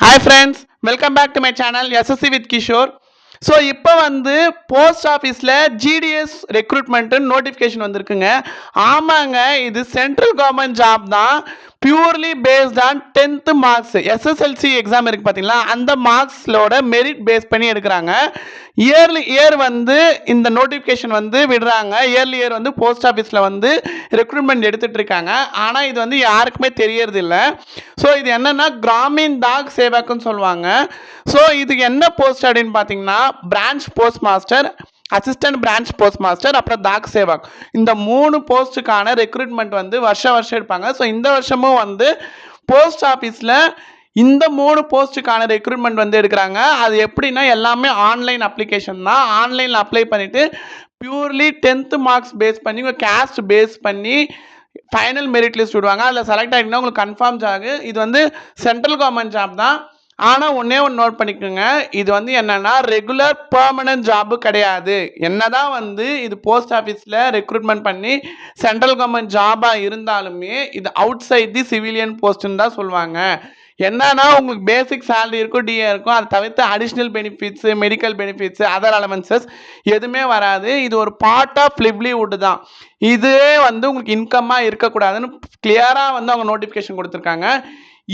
Hi friends, welcome back to my channel SSC with Kishore. So இப்போ வந்து post ஆஃபீஸில் GDS recruitment notification வந்திருக்குங்க. ஆமாங்க, இது சென்ட்ரல் கவர்மெண்ட் ஜாப் தான். Purely based on 10th marks SSLC exam இருக்குது பார்த்தீங்களா, அந்த மார்க்ஸோட மெரிட் பேஸ் பண்ணி எடுக்கிறாங்க. இயர் வந்து இந்த நோட்டிஃபிகேஷன் வந்து விடுறாங்க. இயர் வந்து போஸ்ட் ஆஃபீஸில் வந்து ரெக்ரூட்மெண்ட் எடுத்துகிட்டு இருக்காங்க. ஆனால் இது வந்து யாருக்குமே தெரியறது இல்லை. ஸோ இது என்னென்னா கிராமின் டாக் சேவக்குன்னு சொல்லுவாங்க. ஸோ இதுக்கு என்ன போஸ்ட் அப்படின்னு பார்த்தீங்கன்னா branch post master, assistant branch post master, அப்புறம் டாக் சேவக், இந்த 3 போஸ்ட்டுக்கான ரெக்ரூட்மெண்ட் வந்து வருஷம் எடுப்பாங்க. ஸோ இந்த வருஷமும் வந்து போஸ்ட் ஆஃபீஸில் இந்த 3 போஸ்ட்டுக்கான ரெக்ரூட்மெண்ட் வந்து எடுக்கிறாங்க. அது எப்படின்னா எல்லாமே ஆன்லைன் அப்ளிகேஷன் தான். ஆன்லைனில் அப்ளை பண்ணிவிட்டு பியூர்லி 10th மார்க்ஸ் பேஸ் பண்ணி உங்கள் கேஸ்ட் பேஸ் பண்ணி ஃபைனல் மெரிட் லிஸ்ட் விடுவாங்க. அதில் செலக்ட் ஆகிட்டீங்கன்னா உங்களுக்கு கன்ஃபார்ம் ஆகு. இது வந்து சென்ட்ரல் கவர்மெண்ட் ஜாப் தான். ஆனால் ஒன்றே நோட் பண்ணிக்கோங்க, இது வந்து என்னென்னா ரெகுலர் பெர்மனன்ட் ஜாப்பு கிடையாது. என்னதான் வந்து இது போஸ்ட் ஆஃபீஸில் ரெக்ரூட்மெண்ட் பண்ணி சென்ட்ரல் கவர்மெண்ட் ஜாபாக இருந்தாலுமே இது அவுட் சைட் தி சிவிலியன் போஸ்ட்டுன்னு தான் சொல்லுவாங்க. என்னன்னா உங்களுக்கு பேசிக் சேலரி இருக்கும், டிஏ இருக்கும். அதை தவிர்த்து additional benefits, medical benefits, other allowances எதுவுமே வராது. இது ஒரு பார்ட் ஆஃப் லிவ்லிவுட் தான். இதுவே வந்து உங்களுக்கு இன்கம்மாக இருக்கக்கூடாதுன்னு கிளியராக வந்து அவங்க நோட்டிஃபிகேஷன் கொடுத்துருக்காங்க.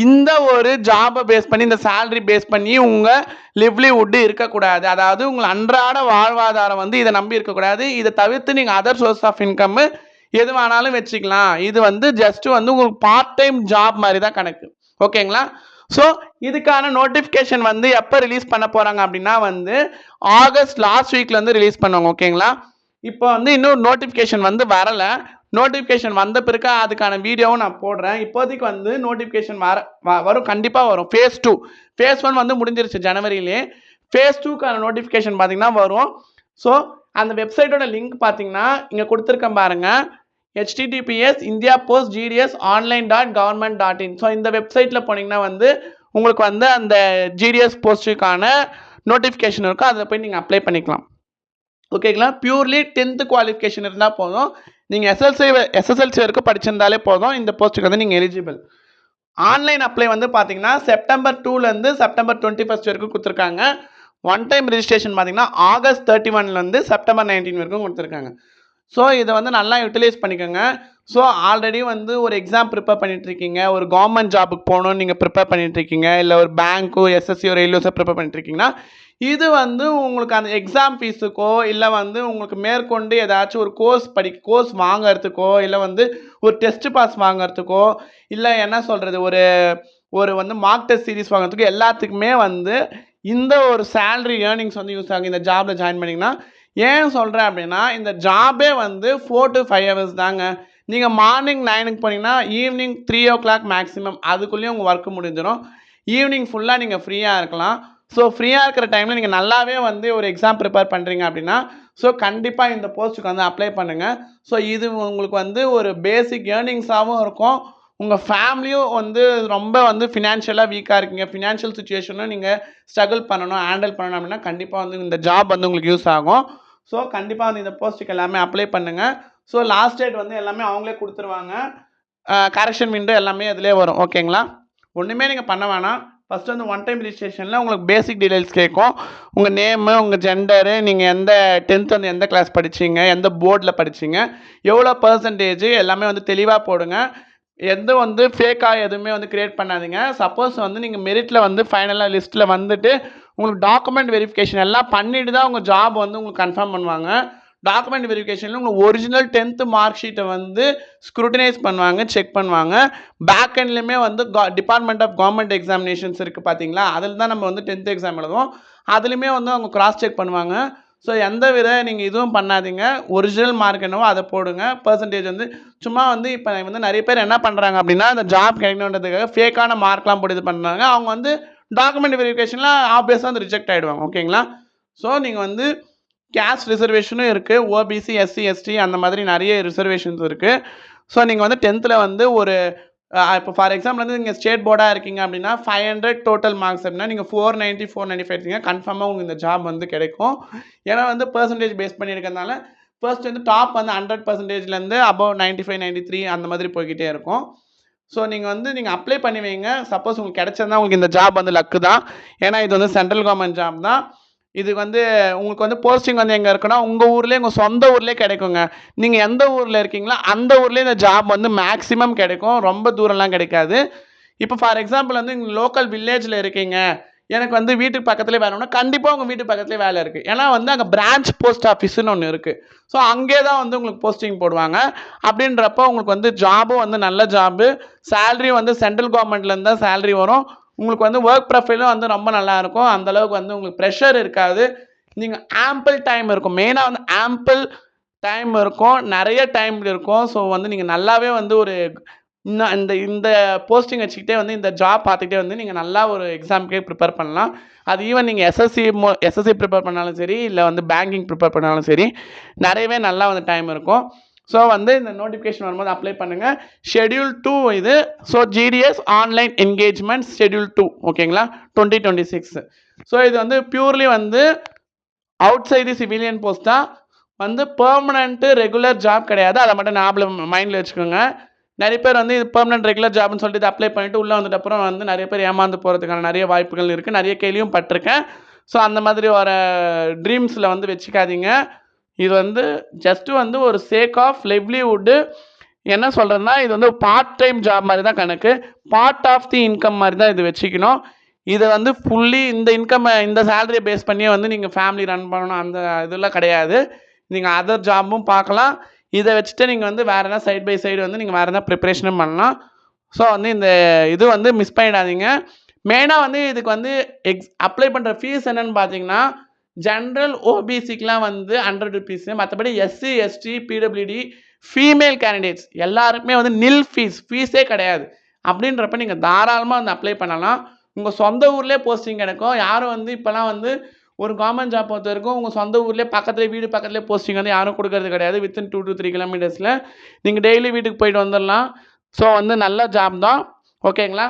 இந்த ஒரு ஜாபை பேஸ் பண்ணி, இந்த சேலரி பேஸ் பண்ணி உங்கள் லிவ்லிவுட் இருக்கக்கூடாது. அதாவது உங்கள் அன்றாட வாழ்வாதாரம் வந்து இதை நம்பி இருக்கக்கூடாது. இதை தவிர்த்து நீங்கள் அதர் சோர்ஸ் ஆஃப் இன்கம் எது வேணாலும் வச்சுக்கலாம். இது வந்து ஜஸ்ட் வந்து உங்களுக்கு பார்ட் டைம் ஜாப் மாதிரி தான் கணக்கு. ஓகேங்களா? ஸோ இதுக்கான நோட்டிஃபிகேஷன் வந்து எப்போ ரிலீஸ் பண்ண போகிறாங்க அப்படின்னா வந்து ஆகஸ்ட் லாஸ்ட் வீக்கில் வந்து ரிலீஸ் பண்ணுவாங்க. ஓகேங்களா? இப்போ வந்து இன்னும் நோட்டிஃபிகேஷன் வந்து வரலை. நோட்டிஃபிகேஷன் வந்த பிறகு அதுக்கான வீடியோவும் நான் போடுறேன். இப்போதைக்கு வந்து நோட்டிஃபிகேஷன் வரும், கண்டிப்பாக வரும். ஃபேஸ் 1 வந்து முடிஞ்சிருச்சு ஜனவரியிலே. ஃபேஸ் 2க்கான நோட்டிஃபிகேஷன் பார்த்தீங்கன்னா வரும். ஸோ அந்த வெப்சைட்டோட லிங்க் பார்த்தீங்கன்னா இங்கே கொடுத்துருக்கேன் பாருங்கள், https indiapost.gds.online.government.in. ஸோ இந்த வெப்சைட்டில் போனீங்கன்னா வந்து உங்களுக்கு வந்து அந்த ஜிடிஎஸ் போஸ்ட்டுக்கான நோட்டிஃபிகேஷன் இருக்கும். அதில் போய் நீங்கள் அப்ளை பண்ணிக்கலாம். ஓகேங்களா? பியூர்லி 10th குவாலிஃபிகேஷன் இருந்தால் போதும். நீங்கள் எஸ்எஸ்எல்சி வரைக்கும் படிச்சிருந்தாலே போதும், இந்த போஸ்ட்டுக்கு வந்து நீங்கள் எலிஜிபிள். ஆன்லைன் அப்ளை வந்து பார்த்தீங்கன்னா செப்டம்பர் 2லேருந்து செப்டம்பர் 21 வரைக்கும் கொடுத்துருக்காங்க. ஒன் டைம் ரிஜிஸ்ட்ரேஷன் பார்த்தீங்கன்னா ஆகஸ்ட் 31லேருந்து செப்டம்பர் 19 வரைக்கும் கொடுத்துருக்காங்க. ஸோ இதை வந்து நல்லா யூட்டிலைஸ் பண்ணிக்கோங்க. ஸோ ஆல்ரெடி வந்து ஒரு எக்ஸாம் ப்ரிப்பேர் பண்ணிட்டுருக்கீங்க, ஒரு கவர்மெண்ட் ஜாபுக்கு போகணுன்னு நீங்கள் ப்ரிப்பேர் பண்ணிட்டுருக்கீங்க, இல்லை ஒரு பேங்க்கோ எஸ்எஸ்சியோ ரயில்வேஸோ ப்ரிப்பேர் பண்ணிட்டுருக்கீங்கன்னா இது வந்து உங்களுக்கு அந்த எக்ஸாம் ஃபீஸுக்கோ இல்லை வந்து உங்களுக்கு மேற்கொண்டு ஏதாச்சும் ஒரு கோர்ஸ் வாங்கிறதுக்கோ இல்லை வந்து ஒரு டெஸ்ட் பாஸ் வாங்கிறதுக்கோ இல்லை என்ன சொல்கிறது ஒரு வந்து மார்க் டெஸ்ட் சீரிஸ் வாங்குறதுக்கு எல்லாத்துக்குமே வந்து இந்த ஒரு சேலரி ஏர்னிங்ஸ் வந்து யூஸ் ஆகும் இந்த ஜாபில் ஜாயின் பண்ணிங்கன்னா. ஏன் சொல்கிறேன் அப்படின்னா இந்த ஜாபே வந்து 4 to 5 hours தாங்க. நீங்கள் மார்னிங் 9க்கு போனீங்கன்னா ஈவினிங் 3 o'clock மேக்ஸிமம், அதுக்குள்ளேயும் உங்கள் ஒர்க்கு முடிஞ்சிடும். ஈவினிங் ஃபுல்லாக நீங்கள் ஃப்ரீயாக இருக்கலாம். ஸோ ஃப்ரீயாக இருக்கிற டைமில் நீங்கள் நல்லாவே வந்து ஒரு எக்ஸாம் ப்ரிப்பேர் பண்ணுறீங்க அப்படின்னா ஸோ கண்டிப்பாக இந்த போஸ்ட்டுக்கு வந்து அப்ளை பண்ணுங்கள். ஸோ இது உங்களுக்கு வந்து ஒரு பேசிக் ஏர்னிங்ஸாகவும் இருக்கும். உங்கள் ஃபேமிலியும் வந்து ரொம்ப வந்து ஃபினான்ஷியலாக வீக்காக இருக்கீங்க, ஃபினான்ஷியல் சுச்சுவேஷனும் நீங்கள் ஸ்ட்ரகிள் பண்ணணும், ஹேண்டில் பண்ணணும் அப்படின்னா கண்டிப்பாக வந்து இந்த ஜாப் வந்து உங்களுக்கு யூஸ் ஆகும். ஸோ கண்டிப்பாக வந்து இந்த போஸ்ட்டுக்கு எல்லாமே அப்ளை பண்ணுங்கள். ஸோ லாஸ்ட் டேட் வந்து எல்லாமே அவங்களே கொடுத்துருவாங்க. கரெக்ஷன் விண்டோ எல்லாமே அதிலே வரும். ஓகேங்களா? ஒன்றுமே நீங்கள் பண்ண வேணாம். ஃபஸ்ட்டு வந்து ஒன் டைம் ரிஜிஸ்ட்ரேஷனில் உங்களுக்கு பேசிக் டீடைல்ஸ் கேட்கும். உங்கள் நேமு, உங்கள் ஜெண்டரு, நீங்கள் எந்த 10th வந்து எந்த கிளாஸ் படிச்சிங்க, எந்த போர்டில் படிச்சிங்க, எவ்வளோ பர்சன்டேஜ் எல்லாமே வந்து தெளிவாக போடுங்க. எந்த வந்து ஃபேக்காக எதுவுமே வந்து க்ரியேட் பண்ணாதீங்க. சப்போஸ் வந்து நீங்கள் மெரிட்டில் வந்து ஃபைனலாக லிஸ்ட்டில் வந்துட்டு உங்களுக்கு டாக்குமெண்ட் வெரிஃபிகேஷன் எல்லாம் பண்ணிட்டு தான் உங்கள் ஜாப் வந்து உங்களுக்கு கன்ஃபார்ம் பண்ணுவாங்க. டாக்குமெண்ட் வெரிஃபிகேஷனில் உங்களுக்கு ஒரிஜினல் 10th மார்க் ஷீட்டை வந்து ஸ்க்ரூட்டனைஸ் பண்ணுவாங்க, செக் பண்ணுவாங்க. பேக் எண்ட்லேயுமே வந்து டிபார்ட்மெண்ட் ஆஃப் கவர்மெண்ட் எக்ஸாமினேஷன்ஸ் இருக்குது பார்த்தீங்களா, அதில் தான் நம்ம வந்து 10th எக்ஸாம் எழுதுவோம். அதுலேயுமே வந்து அவங்க கிராஸ் செக் பண்ணுவாங்க. ஸோ எந்த வித நீங்கள் இதுவும் பண்ணாதீங்க. ஒரிஜினல் மார்க் என்னவோ அதை போடுங்க. பர்சன்டேஜ் வந்து சும்மா வந்து இப்போ வந்து நிறைய பேர் என்ன பண்ணுறாங்க அப்படின்னா அந்த ஜாப் கிடைக்கணுன்றதுக்காக ஃபேக்கான மார்க்லாம் போட்டு இது பண்ணுறாங்க. அவங்க வந்து டாக்குமெண்ட் வெரிஃபிகேஷனில் ஆப்வியஸாக வந்து ரிஜெக்ட் ஆகிடுவாங்க. ஓகேங்களா? ஸோ நீங்கள் வந்து கேஸ்ட் ரிசர்வேஷனும் இருக்குது, ஓபிசி, எஸ்சி, எஸ்டி அந்த மாதிரி நிறைய ரிசர்வேஷன்ஸ் இருக்குது. ஸோ நீங்கள் வந்து 10th வந்து ஒரு இப்போ ஃபார் எக்ஸாம்பிள் வந்து நீங்கள் ஸ்டேட் போர்டாக இருக்கீங்க அப்படின்னா 500 டோட்டல் மார்க்ஸ் அப்படின்னா நீங்கள் 490, 495 இருக்கீங்க, கன்ஃபார்மாக உங்களுக்கு இந்த ஜாப் வந்து கிடைக்கும். ஏன்னா வந்து பர்சன்டேஜ் பேஸ் பண்ணி இருக்கிறதுனால ஃபர்ஸ்ட் வந்து டாப் வந்து 100%லேருந்து அபவ் 95, 93 அந்த மாதிரி போய்கிட்டே இருக்கும். ஸோ நீங்கள் அப்ளை பண்ணி வைங்க. சப்போஸ் உங்களுக்கு கிடைச்சதுனா உங்களுக்கு இந்த ஜாப் வந்து லக்கு தான். ஏன்னா இது வந்து சென்ட்ரல் கவர்மெண்ட் ஜாப் தான். இது வந்து உங்களுக்கு வந்து போஸ்டிங் வந்து எங்கே இருக்குன்னா உங்கள் ஊர்லேயே உங்கள் சொந்த ஊர்லேயே கிடைக்குங்க. நீங்கள் எந்த ஊரில் இருக்கீங்களோ அந்த ஊர்லேயே இந்த ஜாப் வந்து மேக்ஸிமம் கிடைக்கும். ரொம்ப தூரம்லாம் கிடைக்காது. இப்போ ஃபார் எக்ஸாம்பிள் வந்து நீங்கள் லோக்கல் வில்லேஜில் இருக்கீங்க, எனக்கு வந்து வீட்டுக்கு பக்கத்துலேயே வேணும்னா கண்டிப்பாக உங்கள் வீட்டு பக்கத்துலேயே வேலை இருக்குது. ஏன்னா வந்து அங்கே பிரான்ச் போஸ்ட் ஆஃபீஸ்னு ஒன்று இருக்குது. ஸோ அங்கே தான் வந்து உங்களுக்கு போஸ்டிங் போடுவாங்க. அப்படின்றப்போ உங்களுக்கு வந்து ஜாபும் வந்து நல்ல ஜாபு, சேலரி வந்து சென்ட்ரல் கவர்மெண்ட்லேருந்து தான் சேலரி வரும். உங்களுக்கு வந்து ஒர்க் ப்ரொஃபைலும் வந்து ரொம்ப நல்லாயிருக்கும். அந்தளவுக்கு வந்து உங்களுக்கு ப்ரெஷர் இருக்காது. நீங்கள் ஆம்பிள் டைம் இருக்கும். மெயினாக வந்து ஆம்பிள் டைம் இருக்கும். நிறைய டைம் இருக்கும். ஸோ வந்து நீங்கள் நல்லாவே வந்து ஒரு இந்த இந்த போஸ்டிங் வச்சுக்கிட்டே வந்து இந்த ஜாப் பார்த்துக்கிட்டே வந்து நீங்கள் நல்லா ஒரு எக்ஸாமுக்கே ப்ரிப்பேர் பண்ணலாம். அது ஈவன் நீங்கள் எஸ்எஸ்சி ப்ரிப்பேர் பண்ணாலும் சரி, இல்லை வந்து பேங்கிங் ப்ரிப்பேர் பண்ணாலும் சரி, நிறையவே நல்லா வந்து டைம் இருக்கும். ஸோ வந்து இந்த நோட்டிஃபிகேஷன் வரும்போது அப்ளை பண்ணுங்கள். ஷெட்யூல் 2 இது. So GDS online engagement schedule 2 ஓகேங்களா 2026. ஸோ இது வந்து பியூர்லி வந்து அவுட் சைடு சிவிலியன் போஸ்ட் தான். வந்து பெர்மனண்ட்டு ரெகுலர் ஜாப் கிடையாது. அதை மட்டும் ஞாபகம் மைண்டில் வச்சுக்கோங்க. நிறைய பேர் வந்து இது பெர்மனன்ட் ரெகுலர் ஜாப்னு சொல்லிட்டு இதை அப்ளை பண்ணிவிட்டு உள்ளே வந்துட்டு அப்புறம் வந்து நிறைய பேர் ஏமாந்து போகிறதுக்கான நிறைய வாய்ப்புகள் இருக்குது. நிறைய கேள்வியும் பட்டிருக்கேன். ஸோ அந்த மாதிரி வர ட்ரீம்ஸில் வந்து வச்சுக்காதீங்க. இது வந்து ஜஸ்ட்டு வந்து ஒரு சேக் ஆஃப் லிவ்லிவுட்டு. என்ன சொல்கிறேன்னா இது வந்து பார்ட் டைம் ஜாப் மாதிரி தான் கணக்கு. பார்ட் ஆஃப் தி இன்கம் மாதிரி தான் இது வச்சுக்கணும். இதை வந்து ஃபுல்லி இந்த இன்கம்மை இந்த சேலரியை பேஸ் பண்ணியே வந்து நீங்கள் ஃபேமிலி ரன் பண்ணணும் அந்த இதெல்லாம் கிடையாது. நீங்கள் அதர் ஜாப்பும் பார்க்கலாம். இதை வச்சுட்டு நீங்கள் வந்து வேறு எதனா சைட் பை சைடு வந்து நீங்கள் வேறு எதனா ப்ரிப்ரேஷனும் பண்ணலாம். ஸோ வந்து இந்த இது வந்து மிஸ் பண்ணிடாதீங்க. மெயினாக வந்து இதுக்கு வந்து அப்ளை பண்ணுற ஃபீஸ் என்னென்னு பார்த்தீங்கன்னா, ஜென்ரல் ஓபிசிக்கெலாம் வந்து 100 ருபீஸு, மற்றபடி SC ST PWD female candidates எல்லாருக்குமே வந்து நில் ஃபீஸே கிடையாது. அப்படின்றப்ப நீங்கள் தாராளமாக வந்து அப்ளை பண்ணலாம். உங்கள் சொந்த ஊர்லேயே போஸ்டிங் கிடைக்கும். யாரும் வந்து இப்போலாம் வந்து ஒரு கவர்மெண்ட் ஜாப் பொறுத்த வரைக்கும் உங்கள் சொந்த ஊர்லேயே பக்கத்துலேயே வீடு பக்கத்துலேயே போஸ்டிங் வந்து யாரும் கொடுக்கறது கிடையாது. வித்தின் 2 to 3 கிலோமீட்டர்ஸில் நீங்கள் டெய்லி வீட்டுக்கு போயிட்டு வந்துடலாம். ஸோ வந்து நல்ல ஜாப் தான் ஓகேங்களா.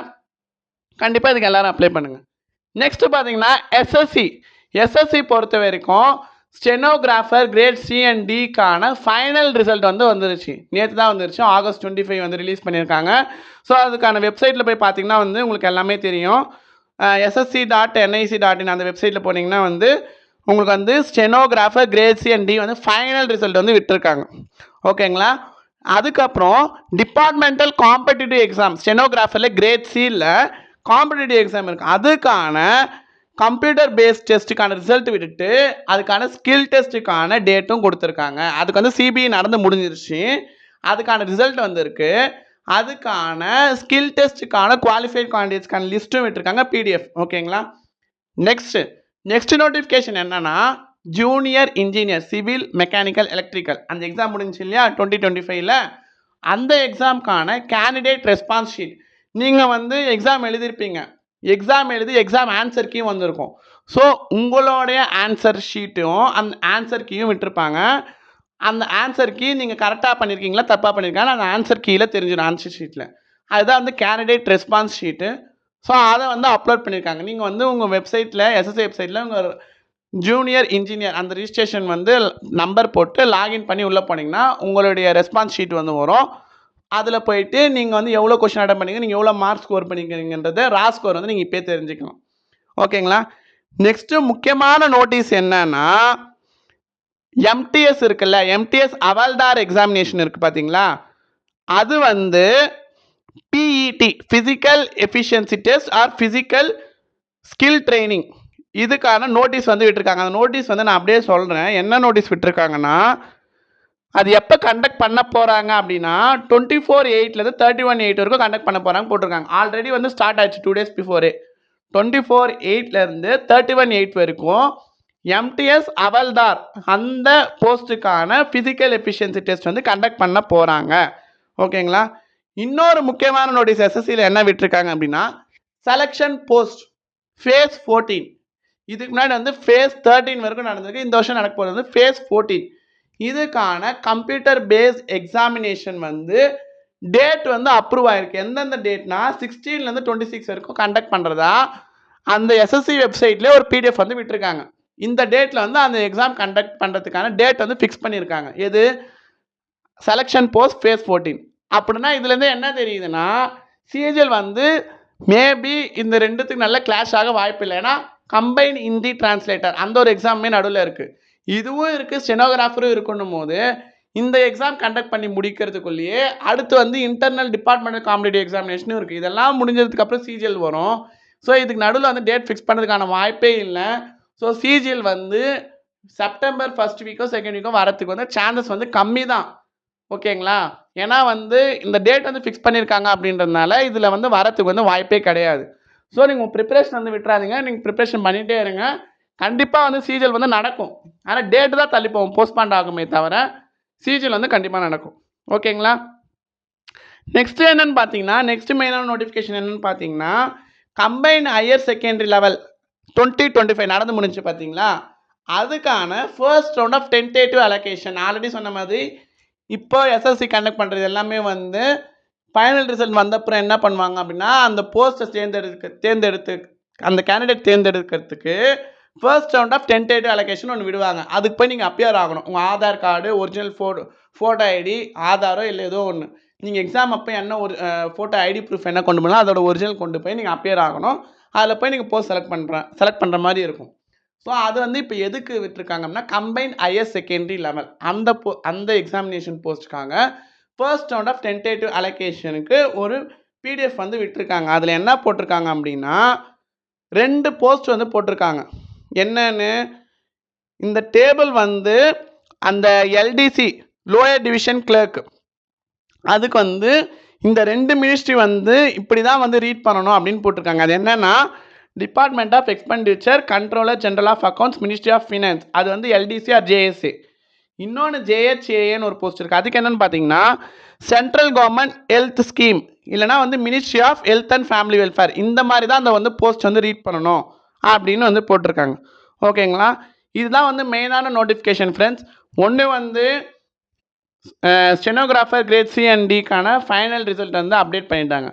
கண்டிப்பாக இதுக்கு எல்லோரும் அப்ளை பண்ணுங்கள். நெக்ஸ்ட்டு பார்த்தீங்கன்னா எஸ்எஸ்சி பொறுத்த வரைக்கும் ஸ்டெனோகிராஃபர் கிரேட் சி அண்ட் டிக்கான ஃபைனல் ரிசல்ட் வந்து வந்துருச்சு. நேற்று தான் வந்துருச்சு. August 25 வந்து ரிலீஸ் பண்ணியிருக்காங்க. ஸோ அதுக்கான வெப்சைட்டில் போய் பார்த்தீங்கன்னா வந்து உங்களுக்கு எல்லாமே தெரியும். ssc.nic.in அந்த வெப்சைட்டில் போனீங்கன்னா வந்து உங்களுக்கு வந்து stenographer grade C and D வந்து ஃபைனல் ரிசல்ட் வந்து விட்டுருக்காங்க ஓகேங்களா. அதுக்கப்புறம் டிபார்ட்மெண்டல் காம்படிட்டிவ் எக்ஸாம் ஸ்டெனோகிராஃபரில் கிரேட் சியில் காம்படிட்டிவ் எக்ஸாம் இருக்குது. அதுக்கான கம்ப்யூட்டர் பேஸ்ட் டெஸ்ட்டுக்கான ரிசல்ட் விட்டுட்டு அதுக்கான ஸ்கில் டெஸ்ட்டுக்கான டேட்டும் கொடுத்துருக்காங்க. அதுக்கு வந்து சிபிஐ நடந்து முடிஞ்சிருச்சு. அதுக்கான ரிசல்ட் வந்திருக்கு. அதுக்கான ஸ்கில் டெஸ்ட்டுக்கான குவாலிஃபைட் கேண்டிடேட்ஸ்க்கான லிஸ்ட்டும் விட்டுருக்காங்க பிடிஎஃப் ஓகேங்களா. நெக்ஸ்ட் நோட்டிஃபிகேஷன் என்னன்னா junior engineer civil mechanical electrical அந்த எக்ஸாம் முடிஞ்சு இல்லையா 2025ல் அந்த எக்ஸாமுக்கான கேண்டிடேட் ரெஸ்பான்ஸ் ஷீட் நீங்கள் வந்து எக்ஸாம் எழுதியிருப்பீங்க. எக்ஸாம் எழுதி எக்ஸாம் ஆன்சர் கீயும் வந்திருக்கும். ஸோ உங்களுடைய ஆன்சர் ஷீட்டும் அந்த ஆன்சர் கீயும் விட்டுருப்பாங்க. அந்த ஆன்சர் கீ நீங்கள் கரெக்டாக பண்ணியிருக்கீங்களா தப்பாக பண்ணியிருக்காங்க அந்த ஆன்சர் கீயில் தெரிஞ்சிடும் ஆன்சர் ஷீட்டில். அதுதான் வந்து கேண்டிடேட் ரெஸ்பான்ஸ் ஷீட்டு. ஸோ அதை வந்து அப்லோட் பண்ணியிருக்காங்க. நீங்கள் வந்து உங்கள் வெப்சைட்டில் எஸ்எஸ்சி வெப்சைட்டில் உங்கள் ஜூனியர் இன்ஜினியர் அந்த ரிஜிஸ்ட்ரேஷன் வந்து நம்பர் போட்டு லாகின் பண்ணி உள்ளே போனீங்கன்னா உங்களுடைய ரெஸ்பான்ஸ் ஷீட் வந்து வரும். அதில் போயிட்டு நீங்கள் வந்து எவ்வளோ கொஷின் அட்டன் பண்ணீங்க, நீங்கள் எவ்வளோ மார்க் ஸ்கோர் பண்ணிக்கிறீங்கன்றது ரா ஸ்கோர் வந்து நீங்கள் இப்போ தெரிஞ்சுக்கலாம் ஓகேங்களா. நெக்ஸ்ட்டு முக்கியமான நோட்டீஸ் என்னன்னா எம்டிஎஸ் இருக்குல்ல, எம்டிஎஸ் அவல்தார் எக்ஸாமினேஷன் இருக்குது பார்த்தீங்களா, அது வந்து PET physical efficiency test hour physical skill training இதுக்கான நோட்டீஸ் வந்து விட்டுருக்காங்க. அந்த நோட்டீஸ் வந்து நான் அப்படியே சொல்கிறேன். என்ன நோட்டீஸ் விட்டுருக்காங்கன்னா அது எப்போ கண்டக்ட் பண்ண போகிறாங்க அப்படின்னா 24/8 31/8 வரைக்கும் கண்டக்ட் பண்ண போகிறாங்க போட்டிருக்காங்க. ஆல்ரெடி வந்து ஸ்டார்ட் ஆச்சு 2 days பிஃபோரே. 24/8 31/8 வரைக்கும் எம்டிஎஸ் அவல்தார் அந்த போஸ்ட்டுக்கான ஃபிசிக்கல் எஃபிஷியன்சி டெஸ்ட் வந்து கண்டக்ட் பண்ண போகிறாங்க ஓகேங்களா. இன்னொரு முக்கியமான நோட்டீஸ் எஸ்எஸ்சியில் என்ன விட்டுருக்காங்க அப்படின்னா செலெக்ஷன் போஸ்ட் ஃபேஸ் 14 இதுக்கு முன்னாடி வந்து ஃபேஸ் 13 வரைக்கும் நடந்திருக்கு. இந்த வருஷம் நடக்க போகிறது வந்து ஃபேஸ் 14 இதுக்கான கம்ப்யூட்டர் பேஸ்ட் எக்ஸாமினேஷன் வந்து டேட் வந்து அப்ரூவ் ஆகிருக்கு. எந்தெந்த டேட்னா 16 to 26 வரைக்கும் கண்டக்ட் பண்ணுறதா அந்த எஸ்எஸ்சி வெப்சைட்லேயே ஒரு பிடிஎஃப் வந்து விட்டுருக்காங்க. இந்த டேட்டில் வந்து அந்த எக்ஸாம் கண்டக்ட் பண்ணுறதுக்கான டேட் வந்து ஃபிக்ஸ் பண்ணியிருக்காங்க. எது செலெக்ஷன் போஸ்ட் ஃபேஸ் 14 அப்படின்னா இதுலேருந்து என்ன தெரியுதுன்னா சிஹெச்எல் வந்து மேபி இந்த ரெண்டுத்துக்கு நல்ல கிளாஷ் ஆக வாய்ப்பு இல்லை. ஏன்னா கம்பைன் ஹிந்தி டிரான்ஸ்லேட்டர் அந்த ஒரு எக்ஸாமே நடுவில் இருக்குது. இதுவும் இருக்குது, ஸ்டெனோகிராஃபரும் இருக்குன்னும் போது இந்த எக்ஸாம் கண்டக்ட் பண்ணி முடிக்கிறதுக்குள்ளேயே அடுத்து வந்து இன்டர்னல் டிபார்ட்மெண்டல் காம்படிட்டிவ் எக்ஸாமினேஷனும் இருக்குது. இதெல்லாம் முடிஞ்சதுக்கப்புறம் சிஜிஎல் வரும். ஸோ இதுக்கு நடுவில் வந்து டேட் ஃபிக்ஸ் பண்ணுறதுக்கான வாய்ப்பே இல்லை. ஸோ சிஜிஎல் வந்து செப்டம்பர் ஃபர்ஸ்ட் வீக்கோ செகண்ட் வீக்கோ வரத்துக்கு வந்து சான்சஸ் வந்து கம்மி தான். ஓகேங்களா? ஏன்னா வந்து இந்த டேட் வந்து ஃபிக்ஸ் பண்ணியிருக்காங்க அப்படின்றதுனால இதில் வந்து வரத்துக்கு வந்து வாய்ப்பே கிடையாது. ஸோ நீங்கள் ப்ரிப்பரேஷன் வந்து விட்டுறாதீங்க. நீங்கள் ப்ரிப்பரேஷன் பண்ணிகிட்டே இருங்க. கண்டிப்பாக வந்து சிஜிஎல் வந்து நடக்கும். ஆனால் டேட்டு தான் தள்ளி போகும், போஸ்ட்பாண்ட் ஆகுமே தவிர சிஜிஎல் வந்து கண்டிப்பாக நடக்கும். ஓகேங்களா? நெக்ஸ்ட் என்னன்னு பார்த்தீங்கன்னா, நெக்ஸ்ட் மெயினான நோட்டிஃபிகேஷன் என்னன்னு பார்த்தீங்கன்னா, கம்பைன் ஹையர் செகண்டரி லெவல் 2025 நடந்து முடிஞ்சு பார்த்தீங்களா? அதுக்கான first round of tentative allocation. Already சொன்ன மாதிரி இப்போ எஸ்எஸ்சி கண்டக்ட் பண்ணுறது எல்லாமே வந்து ஃபைனல் ரிசல்ட் வந்தப்புறம் என்ன பண்ணுவாங்க அப்படின்னா, அந்த போஸ்ட்டை தேர்ந்தெடுத்து அந்த கேண்டிடேட் தேர்ந்தெடுக்கிறதுக்கு first round of tentative allocation ஒன்று விடுவாங்க. அதுக்கு போய் நீங்கள் அப்பியர் ஆகணும். உங்கள் Aadhaar card, original photo ID, ஆதாரோ இல்லை ஏதோ ஒன்று. நீங்கள் எக்ஸாம் அப்போ என்ன ஒரு ஃபோட்டோ ஐடி ப்ரூஃப் என்ன கொண்டு போனால் அதோட ஒரிஜினல் கொண்டு போய் நீங்கள் அப்பியர் ஆகணும். அதில் போய் நீங்கள் போஸ்ட் செலக்ட் பண்ணுற மாதிரி இருக்கும். ஸோ அது வந்து இப்போ எதுக்கு விட்டுருக்காங்க அப்படின்னா, கம்பைன் ஹையர் செகண்டரி லெவல் அந்த எக்ஸாமினேஷன் போஸ்ட்டுக்காக ஃபர்ஸ்ட் ரவுண்ட் ஆஃப் டென்டேட்டிவ் அலோகேஷனுக்கு ஒரு பிடிஎஃப் வந்து விட்டுருக்காங்க. அதில் என்ன போட்டிருக்காங்க அப்படின்னா, 2 போஸ்ட் வந்து போட்டிருக்காங்க. என்னன்னு இந்த டேபிள் வந்து அந்த எல்டிசி லோயர் டிவிஷன் கிளர்க் அதுக்கு வந்து இந்த 2 மினிஸ்ட்ரி வந்து இப்படி தான் வந்து ரீட் பண்ணணும் அப்படின்னு போட்டிருக்காங்க. அது என்னன்னா, department of expenditure, controller general of accounts, ministry of finance. அது வந்து எல்டிசி ஆர் ஜேஎஸ்ஏ. இன்னொன்று ஜேஹெச்ஏஏன்னு ஒரு போஸ்ட் இருக்குது. அதுக்கு என்னென்னு பார்த்தீங்கன்னா, சென்ட்ரல் கவர்மெண்ட் ஹெல்த் ஸ்கீம் இல்லைனா வந்து ministry of health and family welfare. இந்த மாதிரி தான் அந்த வந்து போஸ்ட் வந்து ரீட் பண்ணணும் அப்படின்னு வந்து போட்டிருக்காங்க. ஓகேங்களா? இதுதான் வந்து மெயினான நோட்டிஃபிகேஷன் ஃப்ரெண்ட்ஸ். ஒன்று வந்து ஸ்டெனோகிராஃபர் கிரேட் சி அண்ட் டிக்கான ஃபைனல் ரிசல்ட் வந்து அப்டேட் பண்ணிட்டாங்க.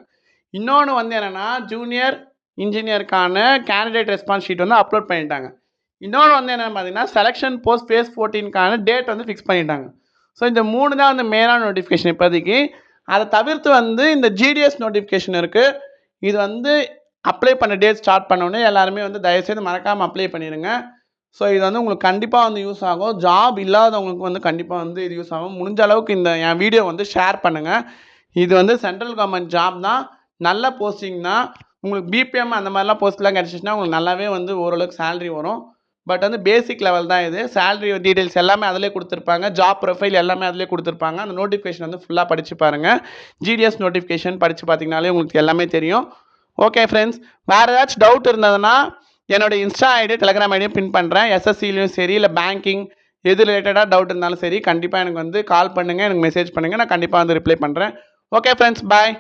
இன்னொன்று வந்து என்னென்னா, ஜூனியர் இன்ஜினியருக்கான கேண்டிடேட் ரெஸ்பான்ஸ் ஷீட் வந்து அப்லோட் பண்ணிட்டாங்க. இன்னொன்று வந்து என்னென்னு பார்த்தீங்கன்னா, செலெக்ஷன் போஸ்ட் ஃபேஸ் 14க்கான டேட் வந்து ஃபிக்ஸ் பண்ணிட்டாங்க. ஸோ இந்த 3 தான் வந்து மெயினான நோட்டிஃபிகேஷன் இப்போதைக்கு. அதை தவிர்த்து வந்து இந்த ஜிடிஎஸ் நோட்டிஃபிகேஷன் இருக்குது. இது வந்து அப்ளை பண்ண டேட் ஸ்டார்ட் பண்ணோன்னே எல்லாருமே வந்து தயவுசெய்து மறக்காமல் அப்ளை பண்ணிடுங்க. ஸோ இது வந்து உங்களுக்கு கண்டிப்பாக வந்து யூஸ் ஆகும். ஜாப் இல்லாதவங்களுக்கு வந்து கண்டிப்பாக வந்து இது யூஸ் ஆகும். முடிஞ்ச அளவுக்கு இந்த என் வீடியோ வந்து ஷேர் பண்ணுங்கள். இது வந்து சென்ட்ரல் கவர்மெண்ட் ஜாப் தான், நல்ல போஸ்டிங் தான். உங்களுக்கு பிபிஎம் அந்த மாதிரிலாம் போஸ்ட்லாம் கிடச்சிச்சின்னா உங்களுக்கு நல்லாவே வந்து ஓரளவுக்கு சேலரி வரும். பட் வந்து பேசிக் லெவல் தான் இது. சேலரி டீட்டெயில்ஸ் எல்லாமே அதிலே கொடுத்துருப்பாங்க. ஜாப் ப்ரொஃபைல் எல்லாமே அதிலே கொடுத்துருப்பாங்க. அந்த நோட்டிஃபிகேஷன் வந்து ஃபுல்லாக படித்து பாருங்கள். ஜிடிஎஸ் நோட்டிஃபிகேஷன் படித்து பார்த்தீங்கனாலே உங்களுக்கு எல்லாமே தெரியும். ஓகே ஃப்ரெண்ட்ஸ், வேறு ஏதாச்சும் டவுட் இருந்ததுன்னா என்னோட இன்ஸ்டா ஐடி, டெலிகிராம் ஐடியும் பின் பண்ணுறேன். எஸ்எஸ்சிலையும் சரி, இல்லை பேங்கிங் எது ரிலேட்டடாக டவுட் இருந்தாலும் சரி, கண்டிப்பாக எனக்கு வந்து கால் பண்ணுங்கள், எனக்கு மெசேஜ் பண்ணுங்கள். நான் கண்டிப்பாக வந்து ரிப்ளை பண்ணுறேன். ஓகே ஃப்ரெண்ட்ஸ், பாய்.